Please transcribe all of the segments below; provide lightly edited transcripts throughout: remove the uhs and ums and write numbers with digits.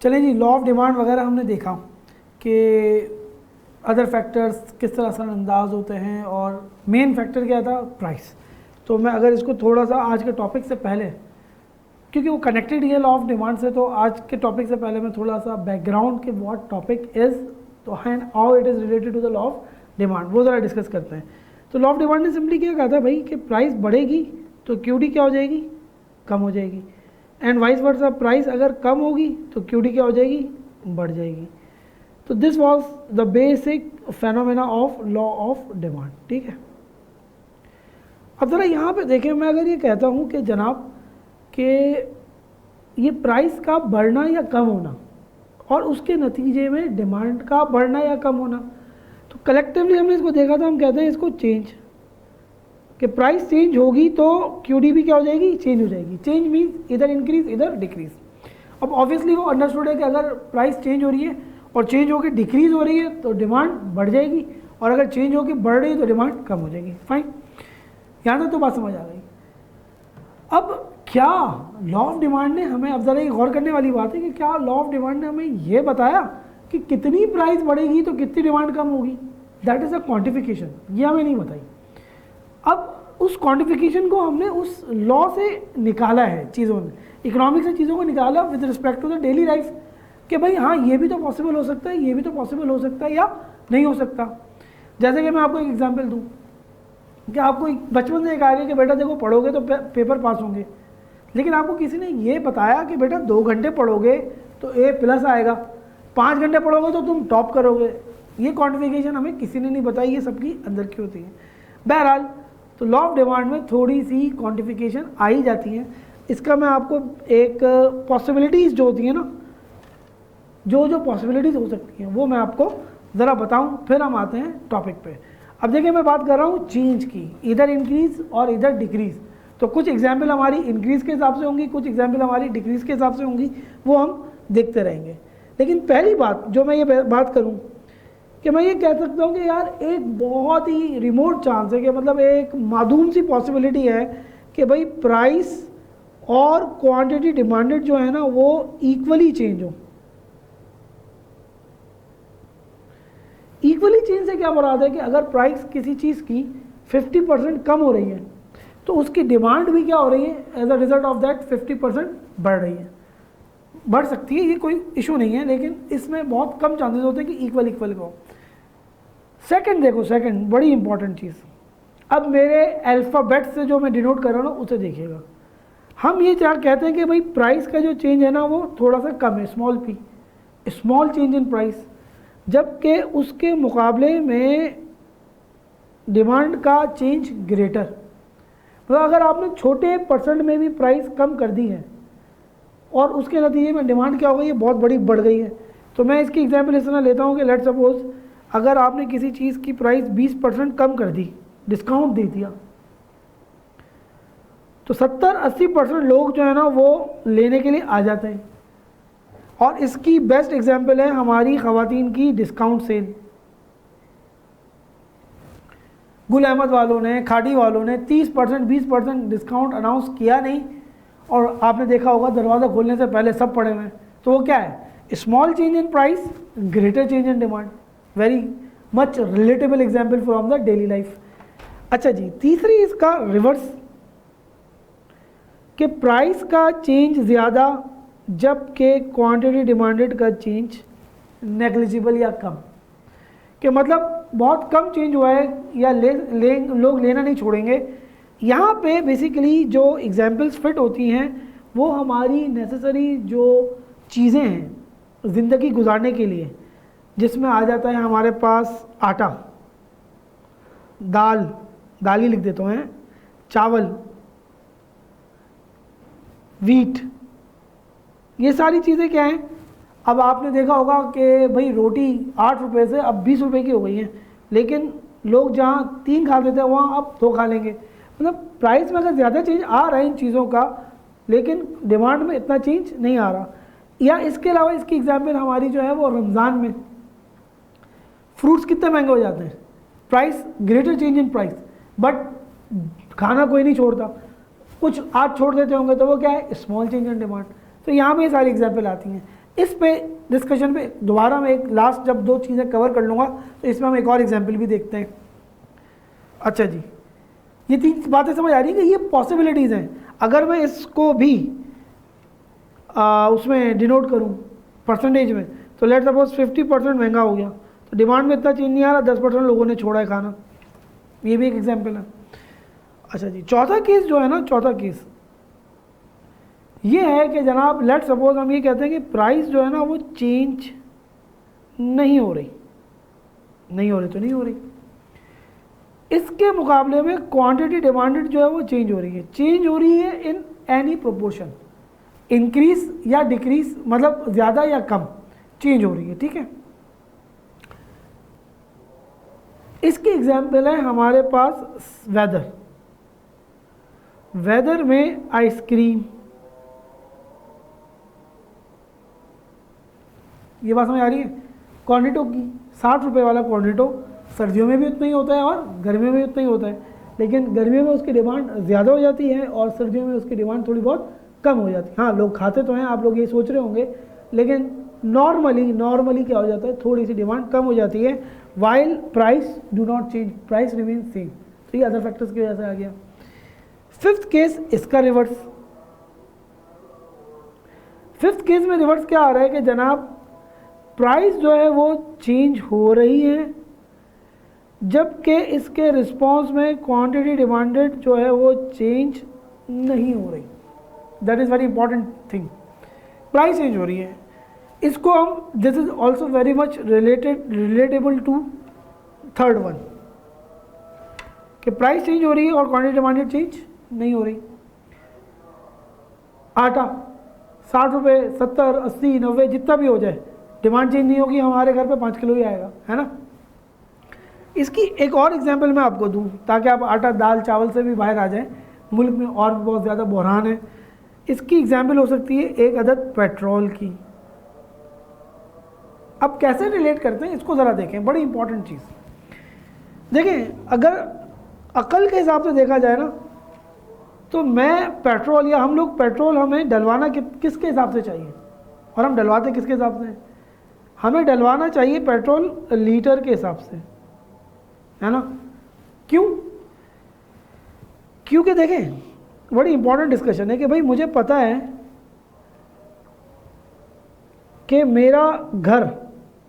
चलें जी, law of demand वगैरह हमने देखा कि अदर फैक्टर्स किस तरह असरअंदाज होते हैं और मेन फैक्टर क्या था, प्राइस। तो मैं अगर इसको थोड़ा सा आज के टॉपिक से पहले, क्योंकि वो कनेक्टेड ही है लॉ ऑफ डिमांड से, तो आज के टॉपिक से पहले मैं थोड़ा सा बैकग्राउंड के व्हाट टॉपिक इज़ तो and how it is related to the law of demand वो ज़रा डिस्कस करते हैं। तो लॉ ऑफ डिमांड ने सिंपली क्या कहा था भाई कि प्राइस बढ़ेगी तो क्यूडी क्या हो जाएगी, कम हो जाएगी, एंड वाइस वर्सा प्राइस अगर कम होगी तो क्यूडी क्या हो जाएगी, बढ़ जाएगी। तो this was the basic phenomena of law of demand. ठीक है, अब ज़रा यहाँ पे देखें, मैं अगर ये कहता हूँ कि जनाब कि ये प्राइस का बढ़ना या कम होना और उसके नतीजे में डिमांड का बढ़ना या कम होना, तो कलेक्टिवली हमने इसको देखा था, हम कहते हैं इसको चेंज, कि प्राइस चेंज होगी तो क्यूडी भी क्या हो जाएगी, चेंज हो जाएगी। चेंज मीन्स इधर इंक्रीज इधर डिक्रीज। अब ऑब्वियसली वो अंडरस्टूड है कि अगर प्राइस चेंज हो रही है और चेंज होकर डिक्रीज हो रही है तो डिमांड बढ़ जाएगी, और अगर चेंज होकर बढ़ रही है तो डिमांड कम हो जाएगी। फाइन, यहाँ तक तो बात समझ आ गई। अब क्या लॉ ऑफ डिमांड ने हमें, अब ज़रा ये गौर करने वाली बात है कि क्या लॉ ऑफ डिमांड ने हमें ये बताया कि कितनी प्राइस बढ़ेगी तो कितनी डिमांड कम होगी, दैट इज़ अ क्वांटिफिकेशन, ये हमें नहीं बताई। अब उस क्वांटिफिकेशन को हमने उस लॉ से निकाला है, चीज़ों ने, इकोनॉमिक्स से चीज़ों को निकाला with respect to the daily life, कि भाई हाँ ये भी तो पॉसिबल हो सकता है, ये भी तो पॉसिबल हो सकता है या नहीं हो सकता। जैसे कि मैं आपको एक एग्जांपल दूं कि आपको बचपन से कहा गया कि बेटा देखो पढ़ोगे तो पेपर पास होंगे, लेकिन आपको किसी ने ये बताया कि बेटा 2 घंटे पढ़ोगे तो A+ आएगा, 5 घंटे पढ़ोगे तो तुम टॉप करोगे। ये क्वांटिफिकेशन हमें किसी ने नहीं बताई, ये सबकी अंदर की होती है। बहरहाल तो लॉ ऑफ डिमांड में थोड़ी सी क्वांटिफिकेशन आ ही जाती है। इसका मैं आपको एक पॉसिबिलिटीज़ जो होती हैं ना, जो पॉसिबिलिटीज़ हो सकती हैं वो मैं आपको ज़रा बताऊं, फिर हम आते हैं टॉपिक पे। अब देखिए मैं बात कर रहा हूँ चेंज की, इधर इंक्रीज़ और इधर डिक्रीज़। तो कुछ एग्जाम्पल हमारी इंक्रीज़ के हिसाब से होंगी, कुछ एग्जाम्पल हमारी डिक्रीज़ के हिसाब से होंगी, वो हम देखते रहेंगे। लेकिन पहली बात जो मैं ये बात करूँ कि मैं ये कह सकता हूँ कि यार एक बहुत ही रिमोट चांस है, कि मतलब एक मासूम सी पॉसिबिलिटी है कि भाई प्राइस और क्वांटिटी डिमांडेड जो है ना वो इक्वली चेंज हो। इक्वली चेंज से क्या मुराद है कि अगर प्राइस किसी चीज़ की 50% कम हो रही है तो उसकी डिमांड भी क्या हो रही है, as a result of that 50% बढ़ रही है। बढ़ सकती है, ये कोई इशू नहीं है, लेकिन इसमें बहुत कम चांसेस होते हैं कि इक्वल हो। सेकंड देखो, सेकंड बड़ी इंपॉर्टेंट चीज़, अब मेरे अल्फ़ाबेट से जो मैं डिनोट कर रहा हूँ ना उसे देखिएगा। हम ये क्या कहते हैं कि भाई प्राइस का जो चेंज है ना वो थोड़ा सा कम है, small p, small change in price, जबकि उसके मुकाबले में डिमांड का चेंज ग्रेटर। मतलब अगर आपने छोटे परसेंट में भी प्राइस कम कर दी है और उसके नतीजे में डिमांड क्या हो गई है, बहुत बड़ी बढ़ गई है। तो मैं इसकी एग्जांपल इस तरह लेता हूँ कि लेट सपोज अगर आपने किसी चीज़ की प्राइस 20% कम कर दी, डिस्काउंट दे दिया, तो 70-80% लोग जो है ना वो लेने के लिए आ जाते हैं। और इसकी बेस्ट एग्जांपल है हमारी ख़वातीन की डिस्काउंट सेल। गुल अहमद वालों ने, खाड़ी वालों ने 30% 20% डिस्काउंट अनाउंस किया नहीं, और आपने देखा होगा दरवाज़ा खोलने से पहले सब पड़े हुए हैं। तो वो क्या है, small change in price greater change in demand. Very much relatable example from the daily life. अच्छा जी, तीसरी इसका रिवर्स, कि प्राइस का चेंज ज़्यादा जबकि क्वांटिटी डिमांडेड का चेंज नेग्लिजिबल या कम, कि मतलब बहुत कम चेंज हुआ है या लोग लेना नहीं छोड़ेंगे। यहाँ पे बेसिकली जो एग्जाम्पल्स फिट होती हैं वो हमारी नेसेसरी जो चीज़ें हैं ज़िंदगी गुजारने के लिए, जिसमें आ जाता है हमारे पास आटा, दाल ही लिख देते हैं, चावल, वीट, ये सारी चीज़ें क्या हैं। अब आपने देखा होगा कि भाई रोटी 8 रुपये से अब 20 रुपये की हो गई है, लेकिन लोग जहाँ 3 खाते थे वहाँ अब 2 खा लेंगे। मतलब प्राइस में अगर ज़्यादा चेंज आ रहा है इन चीज़ों का, लेकिन डिमांड में इतना चेंज नहीं आ रहा। या इसके अलावा इसकी एग्जांपल हमारी जो है वो रमज़ान में फ्रूट्स कितने महंगे हो जाते हैं, price greater change in price, but खाना कोई नहीं छोड़ता, कुछ आज छोड़ देते होंगे तो वो क्या है, स्मॉल चेंज इन डिमांड। तो यहाँ पे ये सारी एग्जांपल आती हैं। इस पे डिस्कशन पे दोबारा मैं एक लास्ट जब 2 चीज़ें कवर कर लूँगा तो इसमें हम एक और एग्जाम्पल भी देखते हैं। अच्छा जी, ये 3 बातें समझ आ रही है कि ये पॉसिबिलिटीज़ हैं। अगर मैं इसको भी उसमें डिनोट करूँ परसेंटेज में, तो लेट सपोज 50% महंगा हो गया, तो डिमांड में इतना चेंज नहीं आ रहा, 10% लोगों ने छोड़ा है खाना। ये भी एक एग्जाम्पल है। अच्छा जी, चौथा केस जो है ना, चौथा केस ये है कि जनाब लेट सपोज हम ये कहते हैं कि प्राइस जो है ना वो चेंज नहीं हो रही तो नहीं हो रही। इसके मुकाबले में क्वांटिटी डिमांडेड जो है वो चेंज हो रही है इन एनी प्रोपोर्शन, इंक्रीज या डिक्रीज, मतलब ज़्यादा या कम चेंज हो रही है। ठीक है, इसकी एग्जाम्पल है हमारे पास वेदर में आइसक्रीम। ये बात समझ आ रही है? कॉर्नेटो की 60 रुपये वाला कॉर्नेटो सर्दियों में भी उतना ही होता है और गर्मियों में भी उतना ही होता है, लेकिन गर्मियों में उसकी डिमांड ज़्यादा हो जाती है और सर्दियों में उसकी डिमांड थोड़ी बहुत कम हो जाती है। हाँ, लोग खाते तो हैं, आप लोग ये सोच रहे होंगे, लेकिन नॉर्मली क्या हो जाता है, थोड़ी सी डिमांड कम हो जाती है, while price do not change, price remain same. तो ये अदर फैक्टर्स की वजह से आ गया। 5th केस इसका रिवर्स। 5th केस में रिवर्स क्या आ रहा है कि जनाब प्राइस जो है वो चेंज हो रही है, जबकि इसके रिस्पॉन्स में क्वांटिटी डिमांडेड जो है वो चेंज नहीं हो रही। That is very important thing. Price change हो रही है, इसको हम, this is also very much relatable to third one, कि प्राइस चेंज हो रही है और क्वांटिटी डिमांडेड चेंज नहीं हो रही। आटा 60 रुपये, 70, 80, 90 जितना भी हो जाए, डिमांड चेंज नहीं होगी, हमारे घर पे 5 किलो ही आएगा, है ना। इसकी एक और एग्जांपल मैं आपको दूं ताकि आप आटा दाल चावल से भी बाहर आ जाएं। मुल्क में और भी बहुत ज़्यादा बहरान है। इसकी एग्जांपल हो सकती है एक अदद पेट्रोल की। अब कैसे रिलेट करते हैं इसको ज़रा देखें, बड़ी इंपॉर्टेंट चीज़ देखें। अगर अकल के हिसाब से देखा जाए ना, तो मैं पेट्रोल या हम लोग पेट्रोल हमें डलवाना किसके हिसाब से चाहिए, और हम डलवाते किसके हिसाब से? हमें डलवाना चाहिए पेट्रोल लीटर के हिसाब से, है ना। क्यों? क्योंकि देखें बड़ी इंपॉर्टेंट डिस्कशन है कि भाई मुझे पता है कि मेरा घर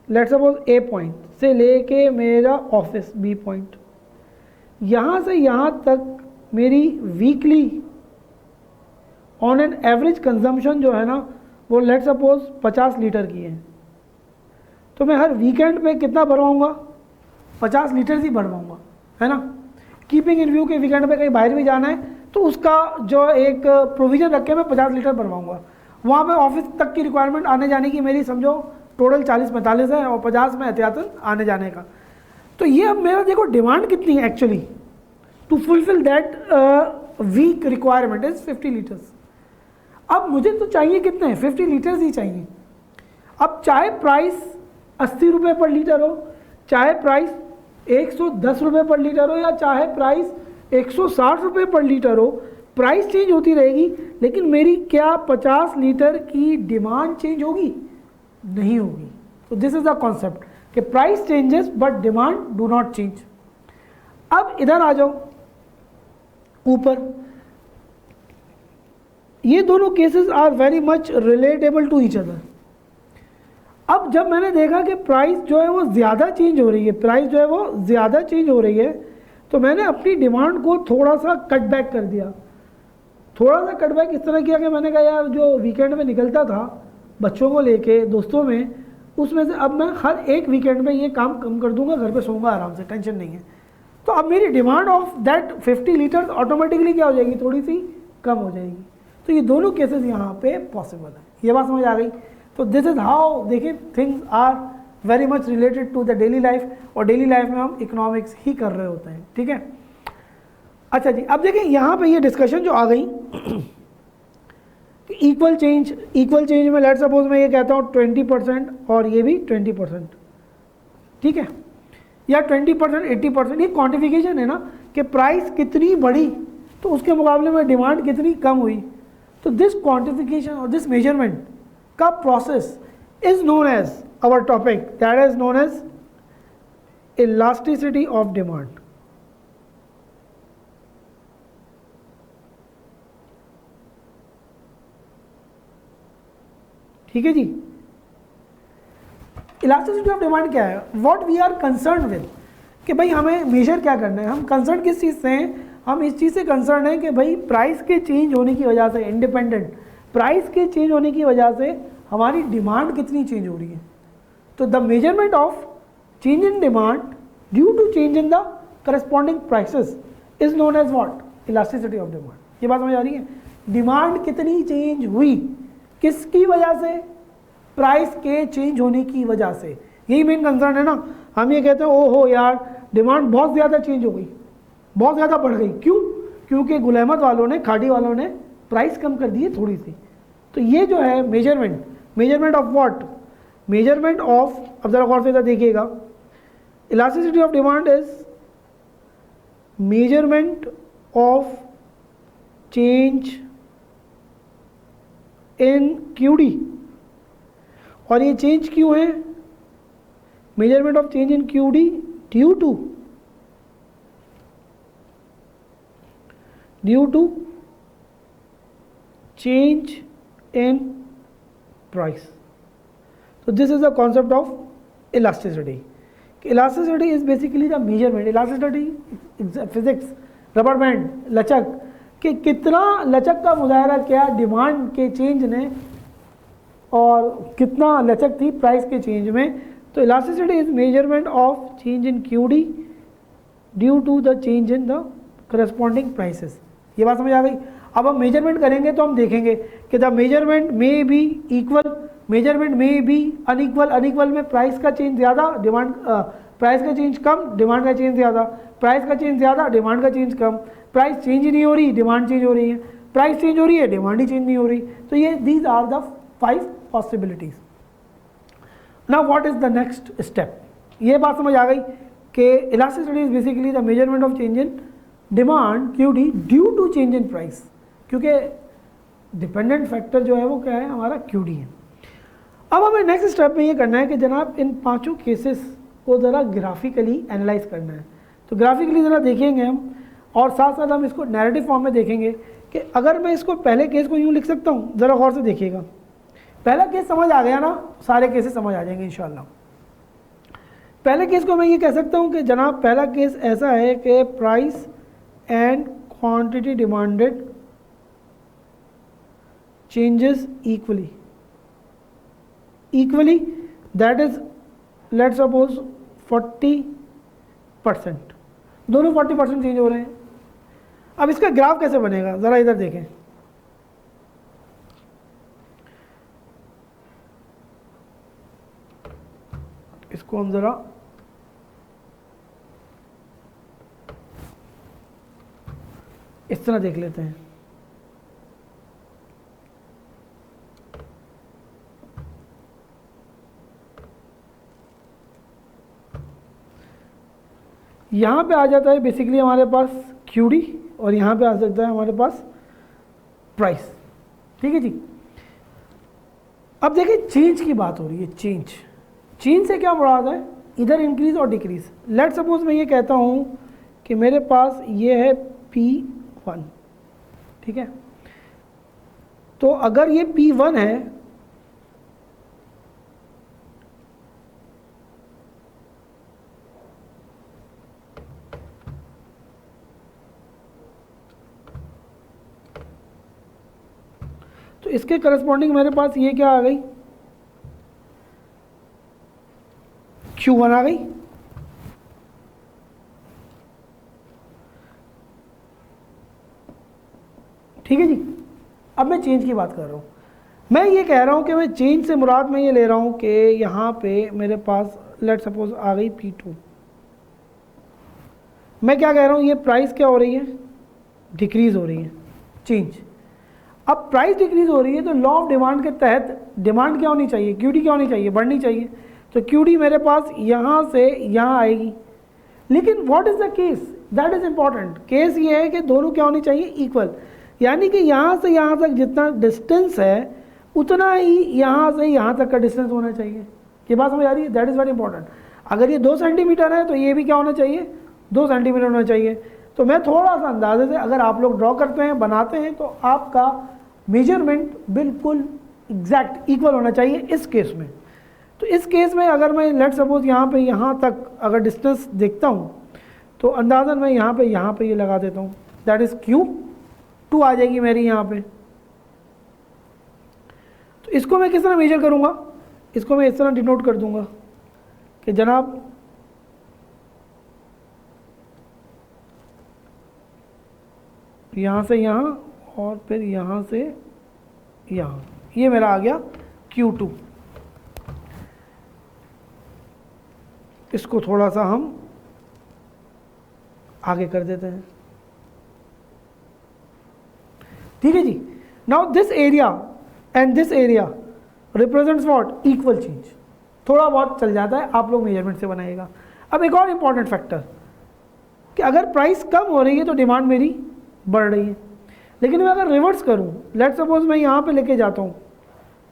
लेट्स सपोज ए पॉइंट से लेके मेरा ऑफिस बी पॉइंट, यहाँ से यहाँ तक मेरी weekly on an average consumption जो है ना वो लेट्स सपोज 50 लीटर की है। तो मैं हर वीकेंड पे कितना भरवाऊँगा? 50 लीटर ही भरवाऊँगा, है ना। कीपिंग इन व्यू के वीकेंड पे कहीं बाहर भी जाना है तो उसका जो एक प्रोविज़न रख के मैं 50 लीटर भरवाऊँगा। वहाँ पे ऑफिस तक की रिक्वायरमेंट आने जाने की मेरी समझो टोटल 40-45 है और 50 में एहतियातन आने जाने का। तो ये अब मेरा देखो डिमांड कितनी है actually to fulfil that week requirement is 50 litres. अब मुझे तो चाहिए कितने? 50 लीटर्स ही चाहिए। अब चाहे प्राइस 80 रुपये पर लीटर हो, चाहे प्राइस 110 रुपये पर लीटर हो, या चाहे प्राइस 160 रुपये पर लीटर हो, प्राइस चेंज होती रहेगी, लेकिन मेरी क्या 50 लीटर की डिमांड चेंज होगी? नहीं होगी। तो दिस इज द कॉन्सेप्ट कि price changes but demand do not change. अब इधर आ जाओ ऊपर, ये दोनों cases are very much relatable to each other. अब जब मैंने देखा कि प्राइस जो है वो ज़्यादा चेंज हो रही है, प्राइस जो है वो ज़्यादा चेंज हो रही है, तो मैंने अपनी डिमांड को थोड़ा सा कट बैक कर दिया। थोड़ा सा कट बैक इस तरह किया कि मैंने कहा यार जो वीकेंड में निकलता था बच्चों को लेके दोस्तों में, उसमें से अब मैं हर एक वीकेंड में ये काम कम कर दूंगा, घर पे सोऊंगा आराम से, टेंशन नहीं है। तो अब मेरी demand of that 50 litres automatically क्या हो जाएगी? थोड़ी सी कम हो जाएगी। तो ये दोनों केसेस यहाँ पे पॉसिबल है। ये बात समझ आ गई? तो दिस इज़ हाउ देखिए things are very much related to the daily life, और डेली लाइफ में हम इकोनॉमिक्स ही कर रहे होते हैं, ठीक है। अच्छा जी, अब देखिए यहाँ पे ये डिस्कशन जो आ गई इक्वल चेंज में लेट्स सपोज मैं ये कहता हूँ 20% और ये भी 20%, ठीक है, या 20% 80%। ये क्वांटिफिकेशन है ना कि प्राइस कितनी बढ़ी तो उसके मुकाबले में डिमांड कितनी कम हुई। तो दिस क्वांटिफिकेशन और दिस मेजरमेंट का process is known as, our topic that is known as elasticity of demand. ठीक है जी, इलास्टिसिटी ऑफ डिमांड क्या है, what we are concern with, कि भाई हमें मेजर क्या करना है, हम कंसर्न किस चीज़ से हैं, हम इस चीज़ से कंसर्न हैं कि भाई प्राइस के चेंज होने की वजह से, इंडिपेंडेंट प्राइस के चेंज होने की वजह से हमारी डिमांड कितनी चेंज हो रही है। तो the measurement of change in demand due to change in the corresponding prices is known as what, elasticity of demand. ये बात समझ आ रही है, डिमांड कितनी चेंज हुई, किसकी वजह से, प्राइस के चेंज होने की वजह से, यही मेन कंसर्न है ना। हम ये कहते हैं ओहो यार डिमांड बहुत ज़्यादा चेंज हो गई, बहुत ज़्यादा बढ़ गई, क्यों, क्योंकि गुल अहमद वालों ने, खाड़ी वालों ने प्राइस कम कर दी है थोड़ी सी। तो ये जो है measurement, measurement of what, measurement of, अब जरा गौर से इधर देखिएगा, elasticity of demand is measurement of change in QD, और ये चेंज क्यों है, measurement of change in QD due to change in price. So this is the concept of elasticity. Elasticity is basically the measurement. Elasticity physics, rubber band, लचक, कि कितना लचक का मुजाहरा किया डिमांड के चेंज ने और कितना लचक थी प्राइस के चेंज में। तो elasticity is measurement of change in QD due to the change in the corresponding prices. ये बात समझ आ गई। अब हम मेजरमेंट करेंगे तो हम देखेंगे कि द मेजरमेंट में बी इक्वल, मेजरमेंट में बी अनइक्वल, अनइक्वल में प्राइस का चेंज ज़्यादा, डिमांड प्राइस का चेंज कम, डिमांड का चेंज ज़्यादा, प्राइस का चेंज ज़्यादा, डिमांड का चेंज कम, प्राइस चेंज ही नहीं हो रही, डिमांड चेंज हो रही है, प्राइस चेंज हो रही है, डिमांड ही चेंज नहीं हो रही। तो ये these are the 5 possibilities. Now what is the next step, ये बात समझ आ गई कि elasticity is basically the measurement of change in demand QD due to change in price, क्योंकि डिपेंडेंट फैक्टर जो है वो क्या है, हमारा QD है। अब हमें नेक्स्ट स्टेप में ये करना है कि जनाब इन 5 केसेस को ज़रा ग्राफिकली एनालाइज करना है। तो ग्राफिकली ज़रा देखेंगे हम, और साथ साथ हम इसको नैरेटिव फॉर्म में देखेंगे कि अगर मैं इसको पहले केस को यूँ लिख सकता हूँ, ज़रा गौर से देखिएगा। पहला केस समझ आ गया ना, सारे केसेस समझ आ जाएंगे इंशाल्लाह। पहले केस को मैं ये कह सकता हूँ कि जनाब पहला केस ऐसा है कि price and quantity demanded changes equally, that is let's suppose 40%, दोनों 40% चेंज हो रहे हैं। अब इसका ग्राफ कैसे बनेगा, ज़रा इधर देखें। इसको हम ज़रा इस तरह देख लेते हैं। यहाँ पे आ जाता है बेसिकली हमारे पास QD, और यहाँ पे आ सकता है हमारे पास प्राइस। ठीक है जी। अब देखिए चेंज की बात हो रही है, चेंज से क्या मुराद है, इधर इंक्रीज और डिक्रीज। लेट सपोज मैं ये कहता हूँ कि मेरे पास ये है P1, ठीक है। तो अगर ये P1 है तो इसके करस्पॉन्डिंग मेरे पास ये क्या आ गई, Q1 आ गई। ठीक है जी। अब मैं चेंज की बात कर रहा हूँ, मैं ये कह रहा हूँ कि मैं चेंज से मुराद मैं ये ले रहा हूँ कि यहाँ पे मेरे पास लेट सपोज आ गई P2। मैं क्या कह रहा हूँ, ये प्राइस क्या हो रही है, डिक्रीज हो रही है, चेंज। अब प्राइस डिक्रीज हो रही है तो लॉ ऑफ डिमांड के तहत डिमांड क्या होनी चाहिए, QD क्या होनी चाहिए, बढ़नी चाहिए। तो QD मेरे पास यहाँ से यहाँ आएगी। लेकिन what is the case, that is important. Case ये है कि दोनों क्या होनी चाहिए, इक्वल। यानी कि यहाँ से यहाँ तक जितना डिस्टेंस है उतना ही यहाँ से यहाँ तक का डिस्टेंस होना चाहिए। ये बात समझ आ रही है? That is very important. अगर ये 2 सेंटीमीटर है तो ये भी क्या होना चाहिए? 2 सेंटीमीटर होना चाहिए। तो मैं थोड़ा सा अंदाजे से, अगर आप लोग ड्रॉ करते हैं, बनाते हैं, तो आपका मेजरमेंट बिल्कुल एग्जैक्ट इक्वल होना चाहिए इस केस में। तो इस केस में अगर मैं लेट सपोज यहाँ पे यहाँ तक अगर डिस्टेंस देखता हूँ तो अंदाज़न मैं यहाँ पे ये लगा देता हूँ, दैट इज़ Q2 आ जाएगी मेरी यहाँ पे। तो इसको मैं किस तरह मेजर करूँगा? इसको मैं इस तरह डिनोट कर दूँगा कि जनाब यहाँ से यहाँ और फिर यहाँ से यहाँ, ये मेरा आ गया Q2। इसको थोड़ा सा हम आगे कर देते हैं, ठीक है जी। Now this area and this area represents what? Equal change. थोड़ा बहुत चल जाता है, आप लोग मेजरमेंट से बनाइएगा। अब एक और इंपॉर्टेंट फैक्टर कि अगर प्राइस कम हो रही है तो डिमांड मेरी बढ़ रही है। लेकिन मैं अगर रिवर्स करूं, लेट सपोज मैं यहाँ पे लेके जाता हूँ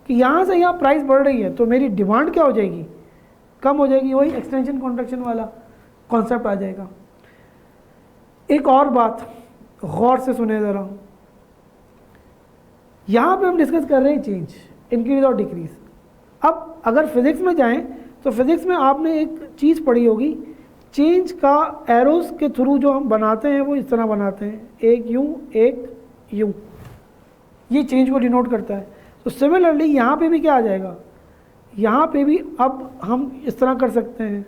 कि यहाँ से यहाँ प्राइस बढ़ रही है, तो मेरी डिमांड क्या हो जाएगी? कम हो जाएगी। वही एक्सटेंशन कॉन्ट्रैक्शन वाला कॉन्सेप्ट आ जाएगा। एक और बात गौर से सुने ज़रा, यहाँ पे हम डिस्कस कर रहे हैं चेंज, इंक्रीज और डिक्रीज। अब अगर फिजिक्स में जाएं तो फिजिक्स में आपने एक चीज़ पढ़ी होगी, चेंज का एरोस के थ्रू जो हम बनाते हैं वो इस तरह बनाते हैं, एक यूँ एक यूँ, ये चेंज को डिनोट करता है। तो सिमिलरली यहाँ पे भी क्या आ जाएगा? यहाँ पे भी अब हम इस तरह कर सकते हैं,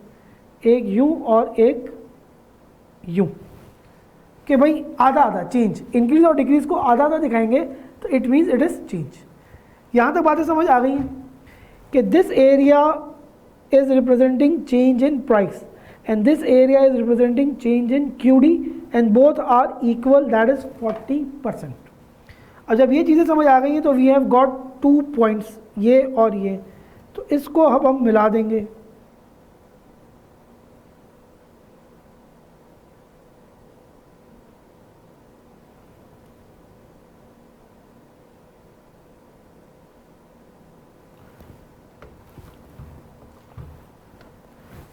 एक यूँ और एक यूँ, कि भाई आधा आधा चेंज, इंक्रीज और डिक्रीज को आधा आधा दिखाएंगे तो it means it is change. यहाँ तक बातें समझ आ गई हैं कि this area is representing change in price and this area is representing change in QD and both are equal, that is 40%. अब जब ये चीज़ें समझ आ गई हैं तो we have got 2 points, ये और ये, तो इसको अब हम मिला देंगे।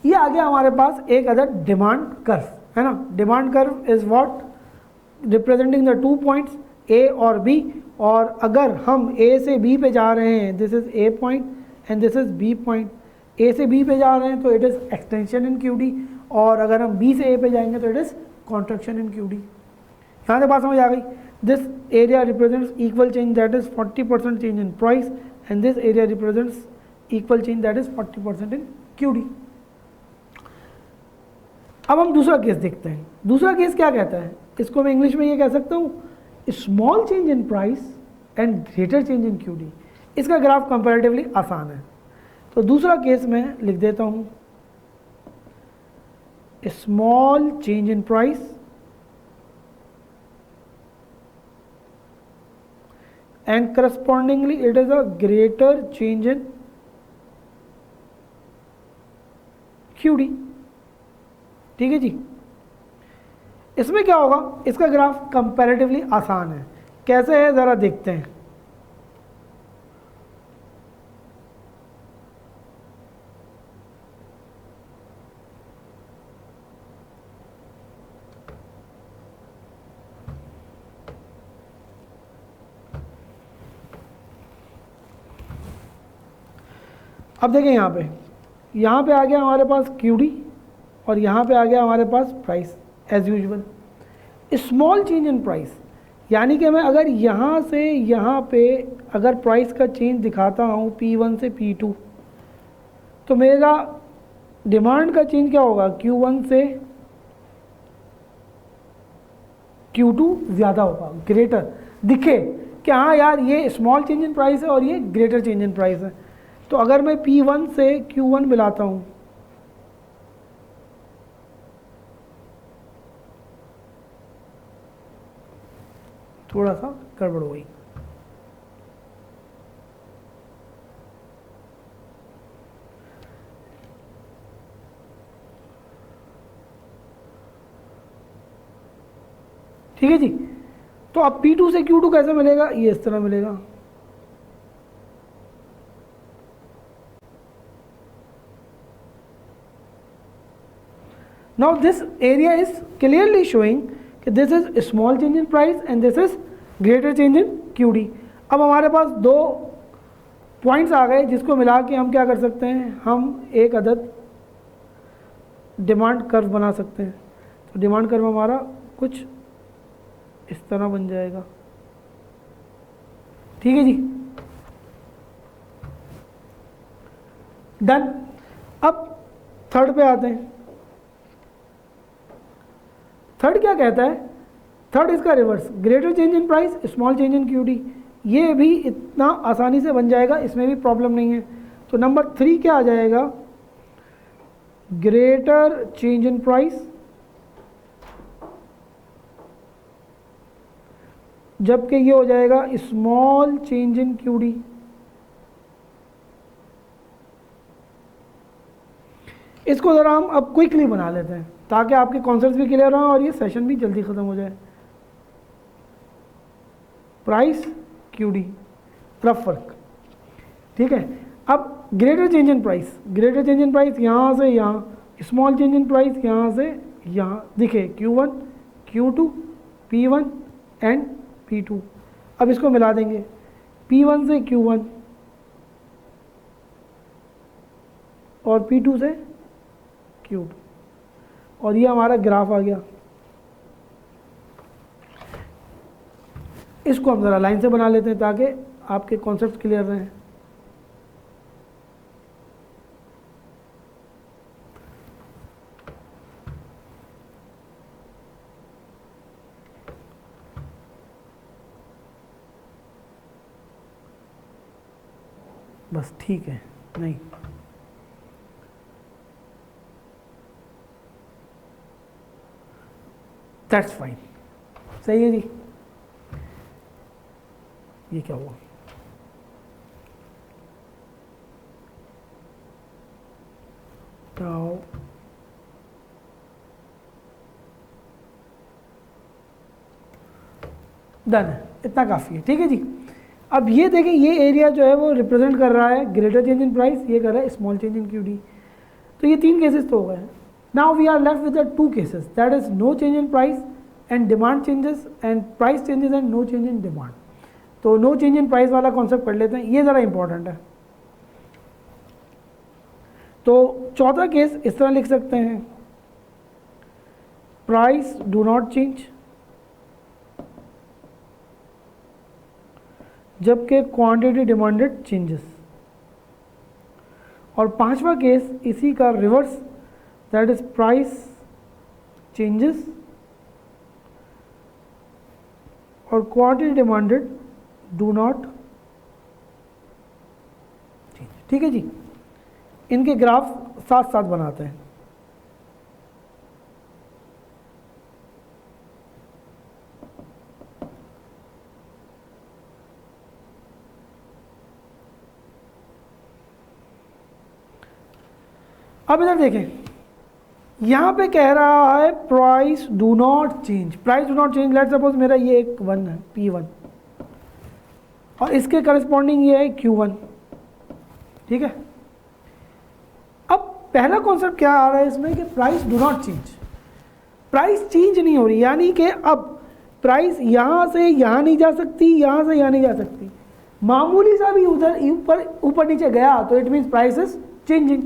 ये आ गया हमारे पास एक अदर डिमांड कर्व, है ना। Demand curve is what? Representing the 2 points A और बी, और अगर हम ए से बी पे जा रहे हैं, this is A point and this is B point, A से बी पे जा रहे हैं तो it is extension in QD, और अगर हम बी से ए पे जाएंगे तो it is contraction in QD। यहाँ से बात समझ आ गई। This area represents equal change, that is 40% change in price, and this area represents equal change, that is 40% in QD। अब हम दूसरा केस देखते हैं। दूसरा केस क्या कहता है? इसको मैं इंग्लिश में ये कह सकता हूँ, small change in price and greater change in QD। इसका ग्राफ कंपैरेटिवली आसान है। तो दूसरा केस मैं लिख देता हूँ, small change in price and correspondingly it is a greater change in QD। ठीक है जी। इसमें क्या होगा? इसका ग्राफ कंपैरेटिवली आसान है। कैसे है ज़रा देखते हैं। अब देखें यहाँ पे आ गया हमारे पास QD और यहाँ पे आ गया हमारे पास price as usual. Small change in price यानी कि मैं अगर यहाँ से यहाँ पे अगर प्राइस का चेंज दिखाता हूँ P1 से P2, तो मेरा डिमांड का चेंज क्या होगा? Q1 से Q2 ज़्यादा होगा, ग्रेटर दिखे कि हाँ यार ये स्मॉल चेंज इन प्राइस है और ये ग्रेटर चेंज इन प्राइस है। तो अगर मैं P1 से Q1 मिलाता हूँ, थोड़ा सा गड़बड़ हो गई। ठीक है जी। तो अब P2 से Q2 कैसे मिलेगा? ये इस तरह मिलेगा। Now this area is clearly showing कि this is small change in price and this is greater change in QD. अब हमारे पास दो पॉइंट्स आ गए जिसको मिला के हम क्या कर सकते हैं, हम एक अदद डिमांड कर्व बना सकते हैं. तो डिमांड कर्व हमारा कुछ इस तरह बन जाएगा. ठीक है जी, डन. अब थर्ड पे आते हैं. थर्ड क्या कहता है, थर्ड इसका reverse, greater change in price small change in QD. ये भी इतना आसानी से बन जाएगा, इसमें भी प्रॉब्लम नहीं है. तो नंबर 3 क्या आ जाएगा, ग्रेटर चेंज इन प्राइस जबकि ये हो जाएगा स्मॉल चेंज इन क्यूडी. इसको ज़रा हम अब क्विकली बना लेते हैं ताकि आपके कॉन्सेप्ट्स भी क्लियर हों और ये सेशन भी जल्दी ख़त्म हो जाए. प्राइस क्यूडी रफ फर्क. ठीक है, अब greater change in price, greater change in price यहाँ से यहाँ, स्मॉल चेंज इन प्राइस यहाँ से यहाँ दिखे, Q1 Q2 P1 and P2. अब इसको मिला देंगे, P1 से Q1 और P2 से Q2 और ये हमारा ग्राफ आ गया. इसको हम ज़रा लाइन से बना लेते हैं ताकि आपके कॉन्सेप्ट क्लियर रहें. बस ठीक है, नहीं दैट्स फाइन. सही है जी. ये क्या हुआ, तो डन है, इतना काफ़ी है. ठीक है जी. अब ये देखें, ये एरिया जो है वो रिप्रेजेंट कर रहा है ग्रेटर चेंज इन प्राइस, ये कर रहा है स्मॉल चेंज इन क्यूडी. तो ये 3 केसेस तो हो गए. Now we are left with the 2 cases, that is no change in price and demand changes and price changes and no change in demand. तो नो चेंज इन प्राइस वाला concept पढ़ लेते हैं, ये ज़रा इंपॉर्टेंट है. तो चौथा केस इस तरह लिख सकते हैं, प्राइस डू नॉट चेंज जबकि क्वांटिटी डिमांडेड चेंजेस. और पांचवा केस इसी का reverse, that is price changes और quantity demanded do not change. ठीक है जी. इनके ग्राफ साथ साथ बनाते हैं. अब इधर देखें, यहाँ पे कह रहा है price do not change, price do not change. Let's suppose मेरा ये एक 1 है P1 और इसके करस्पॉन्डिंग ये है Q1. ठीक है. अब पहला कॉन्सेप्ट क्या आ रहा है इसमें कि price do not change, price change नहीं हो रही, यानी कि अब प्राइस यहाँ से यहाँ नहीं जा सकती, यहाँ से यहाँ नहीं जा सकती. मामूली सा भी उधर ऊपर नीचे गया तो it means price is changing.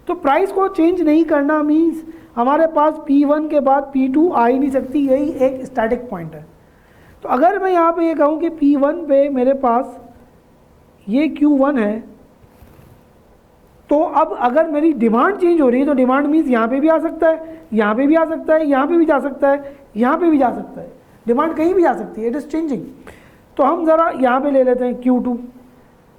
तो प्राइस को चेंज नहीं करना मीन्स हमारे पास P1 के बाद P2 आ ही नहीं सकती, यही एक स्टैटिक पॉइंट है. तो अगर मैं यहाँ पे ये कहूँ कि P1 पे मेरे पास ये Q1 है, तो अब अगर मेरी डिमांड चेंज हो रही है तो डिमांड मीन्स यहाँ पे भी आ सकता है, यहाँ पे भी आ सकता है, यहाँ पे भी जा सकता है, यहाँ पे भी जा सकता है. डिमांड कहीं भी जा सकती है, इट इज़ चेंजिंग. तो हम ज़रा यहाँ पे ले लेते हैं Q2.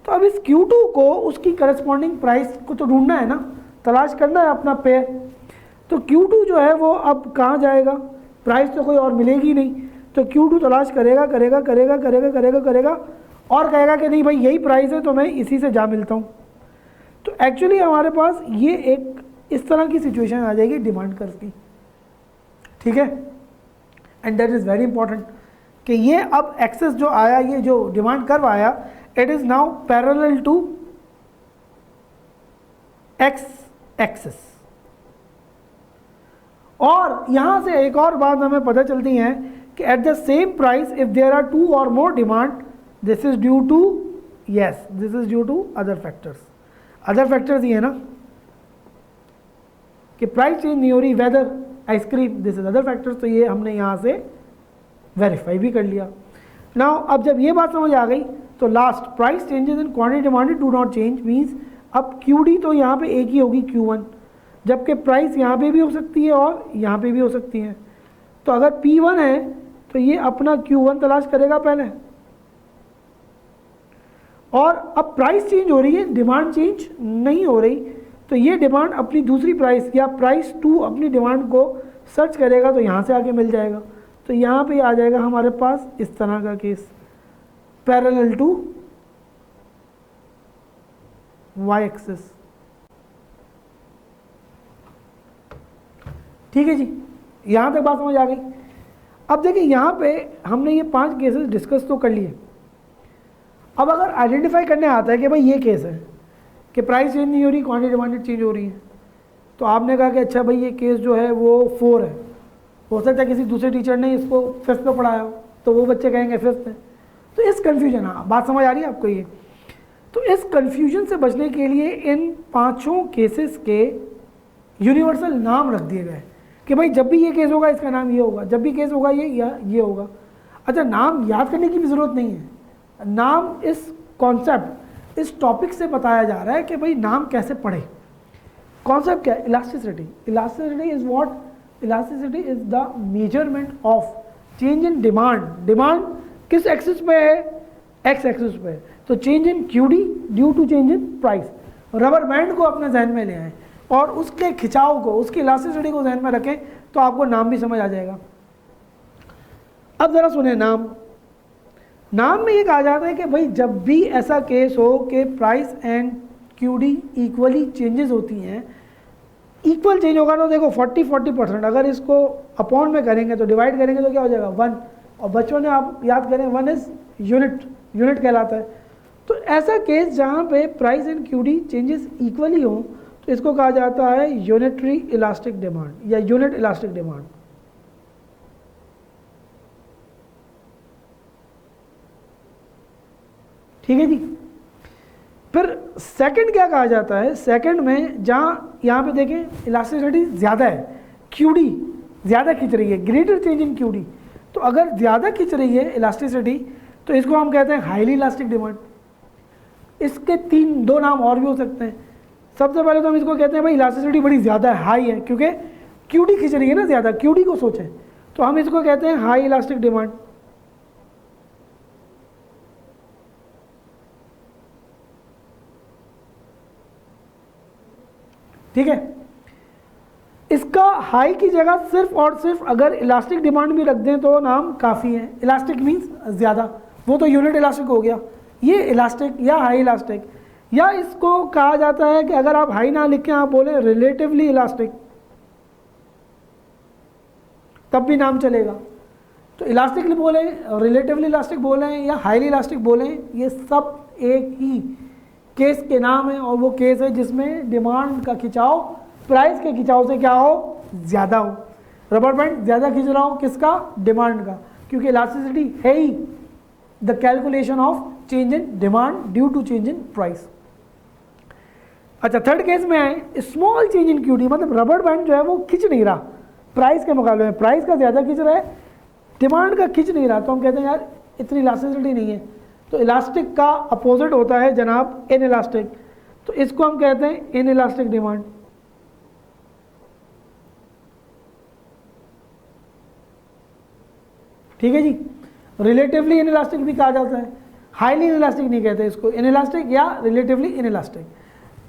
तो अब इस Q2 को उसकी करस्पॉन्डिंग प्राइस को तो ढूंढना है ना, तलाश करना है अपना पेयर. तो Q2 जो है वो अब कहाँ जाएगा, प्राइस तो कोई और मिलेगी नहीं. तो Q2 तलाश करेगा करेगा करेगा करेगा करेगा करेगा और कहेगा कि नहीं भाई यही प्राइस है तो मैं इसी से जा मिलता हूँ. तो एक्चुअली हमारे पास ये एक इस तरह की सिचुएशन आ जाएगी डिमांड कर्व की. ठीक है. And that is very important कि ये अब एक्सेस जो आया, ये जो डिमांड कर्व आया, it is now parallel to x axis. और यहाँ से एक और बात हमें पता चलती है कि at the same price if there are 2 और more demand, this is due to, yes this is due to other factors. Other factors ये है ना कि प्राइस चेंज नहीं हो रही, weather, ice cream, this is other factors. तो ये हमने यहाँ से वेरीफाई भी कर लिया। नाउ अब जब ये बात समझ आ गई तो last, price changes in quantity demanded do not change, means अब QD तो यहाँ पे एक ही होगी Q1, जबकि प्राइस यहाँ पे भी हो सकती है और यहाँ पे भी हो सकती है। तो अगर P1 है तो ये अपना Q1 तलाश करेगा पहले, और अब प्राइस चेंज हो रही है, डिमांड चेंज नहीं हो रही, तो ये डिमांड अपनी दूसरी प्राइस या प्राइस 2 अपनी डिमांड को सर्च करेगा तो यहाँ से आके मिल जाएगा। तो यहाँ पे आ जाएगा हमारे पास इस तरह का case, parallel to y axis. ठीक है जी, यहाँ तक बात समझ आ गई। अब देखिए यहाँ पे हमने ये 5 केसेस डिस्कस तो कर लिए। अब अगर आइडेंटिफाई करने आता है कि भाई ये केस है कि प्राइस चेंज नहीं हो रही, क्वांटिटी डिमांडेड चेंज हो रही है, तो आपने कहा कि अच्छा भाई ये केस जो है वो 4 है, हो सकता है किसी दूसरे टीचर ने इसको 5th पे पढ़ाया हो तो वो बच्चे कहेंगे 5th है। तो इस कन्फ्यूजन, हाँ बात समझ आ रही है आपको ये? तो इस कन्फ्यूजन से बचने के लिए इन 5 केसेस के यूनिवर्सल नाम रख दिए गए कि भाई जब भी ये केस होगा इसका नाम ये होगा, जब भी केस होगा ये होगा। अच्छा, नाम याद करने की भी ज़रूरत नहीं है, नाम इस कॉन्सेप्ट, इस टॉपिक से बताया जा रहा है कि भाई नाम कैसे पढ़े। कॉन्सेप्ट क्या है? Elasticity. Elasticity is what? Elasticity is the measurement of change in demand. Demand किस एक्सिस पे है? एक्स एक्सिस पे है। तो change in QD due to change in price. Rubber band को अपने जहन में ले आए और उसके खिंचाव को, उसकी इलास्टिसिटी को जहन में रखें तो आपको नाम भी समझ आ जाएगा। अब ज़रा सुने नाम। नाम में ये कहा जाता है कि भाई जब भी ऐसा केस हो कि price and QD equally changes होती हैं, इक्वल चेंज होगा तो देखो 40-40%, अगर इसको अपॉन में करेंगे तो डिवाइड करेंगे तो क्या हो जाएगा 1, और बच्चों ने आप याद करें 1 इज यूनिट कहलाता है। तो ऐसा केस जहाँ पे price and QD changes equally हो तो इसको कहा जाता है यूनिटरी इलास्टिक डिमांड या यूनिट इलास्टिक डिमांड। ठीक है जी। फिर सेकंड क्या कहा जाता है? सेकंड में जहाँ यहाँ पे देखें इलास्टिसिटी ज़्यादा है, QD ज़्यादा खींच रही है, ग्रेटर चेंज इन QD, तो अगर ज़्यादा खींच रही है इलास्टिसिटी तो इसको हम कहते हैं हाईली इलास्टिक डिमांड। इसके 2 नाम और भी हो सकते हैं। सबसे पहले तो हम इसको कहते हैं भाई इलास्टिसिटी बड़ी ज़्यादा है, हाई है, क्योंकि QD खींच रही है ना ज़्यादा, QD को सोचें तो हम इसको कहते हैं हाई इलास्टिक डिमांड। ठीक है, इसका हाई की जगह सिर्फ और सिर्फ अगर इलास्टिक डिमांड भी रख दें तो नाम काफ़ी है। इलास्टिक मीन्स ज़्यादा, वो तो यूनिट इलास्टिक हो गया, ये इलास्टिक या हाई इलास्टिक, या इसको कहा जाता है कि अगर आप हाई ना लिख के आप बोलें रिलेटिवली इलास्टिक तब भी नाम चलेगा। तो इलास्टिक बोलें, रिलेटिवली इलास्टिक बोलें या हाईली इलास्टिक बोलें, ये सब एक ही केस के नाम है, और वो केस है जिसमें डिमांड का खिंचाव प्राइस के खिंचाव से क्या हो? ज़्यादा हो। रबर बैंड ज़्यादा खींच रहा हो किसका? डिमांड का, क्योंकि इलास्टिसिटी है ही the calculation of change in demand due to change in price. अच्छा, थर्ड केस में है स्मॉल चेंज इन QD, मतलब रबर बैंड जो है वो खींच नहीं रहा प्राइस के मुकाबले में, प्राइस का ज़्यादा खींच रहा है, डिमांड का खींच नहीं रहा, तो हम कहते हैं यार इतनी इलास्टिसिटी नहीं है। तो इलास्टिक का अपोजिट होता है जनाब इन इलास्टिक, तो इसको हम कहते हैं इन इलास्टिक डिमांड। ठीक है जी। रिलेटिवली इन इलास्टिक भी कहा जाता है, हाईली इन इलास्टिक नहीं कहते इसको, इन इलास्टिक या relatively in elastic.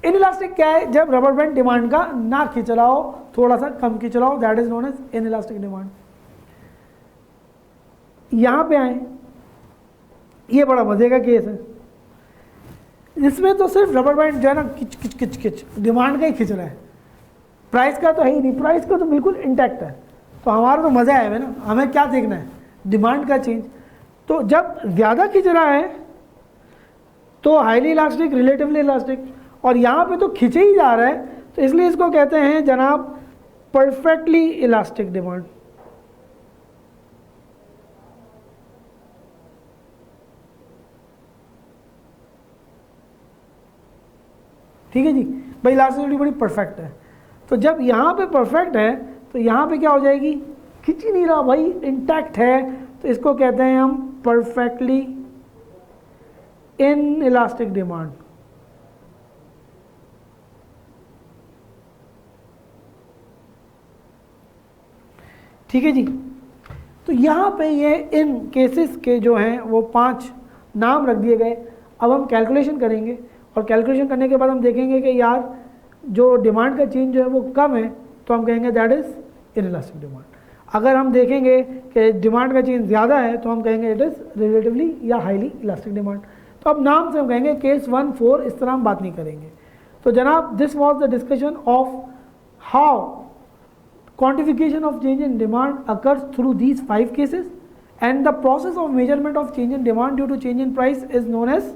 In elastic क्या है? जब रबर बैंड डिमांड का ना खींच रहा हो, थोड़ा सा कम खींच रहा हो, that is known as inelastic demand. यहां पे आए, ये बड़ा मजे का केस है, इसमें तो सिर्फ रबर बैंड जो है ना खिच खिच खिच खिच डिमांड का ही खींच रहा है, प्राइस का तो है ही नहीं, प्राइस का तो बिल्कुल इंटैक्ट है। तो हमारा तो मज़ा आया है ना, हमें क्या देखना है? डिमांड का चेंज। तो जब ज़्यादा खींच रहा है तो हाईली इलास्टिक, रिलेटिवली इलास्टिक, और यहाँ पे तो खींचे ही जा रहा है, तो इसलिए इसको कहते हैं जनाब परफेक्टली इलास्टिक डिमांड। ठीक है जी, भाई इलास्टिसिटी बड़ी परफेक्ट है। तो जब यहाँ पे परफेक्ट है तो यहाँ पे क्या हो जाएगी, खिंच ही नहीं रहा भाई, इंटैक्ट है, तो इसको कहते हैं हम परफेक्टली इन इलास्टिक डिमांड। ठीक है जी, तो यहाँ पे ये इन केसेस के जो हैं वो 5 नाम रख दिए गए। अब हम कैलकुलेशन करेंगे और कैलकुलेशन करने के बाद हम देखेंगे कि यार जो डिमांड का चेंज जो है वो कम है, तो हम कहेंगे दैट इज़ इनइलास्टिक डिमांड। अगर हम देखेंगे कि डिमांड का चेंज ज़्यादा है तो हम कहेंगे इट इज़ रिलेटिवली या हाईली इलास्टिक डिमांड। तो अब नाम से हम कहेंगे केस 1, 4, इस तरह हम बात नहीं करेंगे। तो जनाब, this was the discussion of how quantification of change in demand occurs through these 5 cases, and the process of measurement of change in demand due to change in price is known as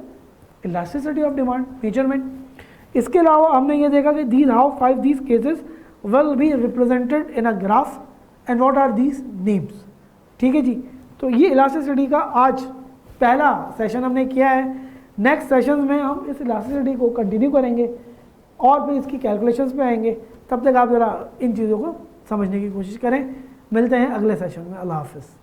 elasticity of demand measurement. इसके अलावा हमने ये देखा कि these cases will be represented in a graph and what are these names. ठीक है जी, तो ये इलास्टिसिटी का आज पहला सेशन हमने किया है। नेक्स्ट सेशन में हम इस इलास्टिसिटी को कंटिन्यू करेंगे और फिर इसकी कैलकुलेशंस पे आएंगे। तब तक आप ज़रा इन चीज़ों को समझने की कोशिश करें। मिलते हैं अगले सेशन में। अल्लाह हाफ़िज़।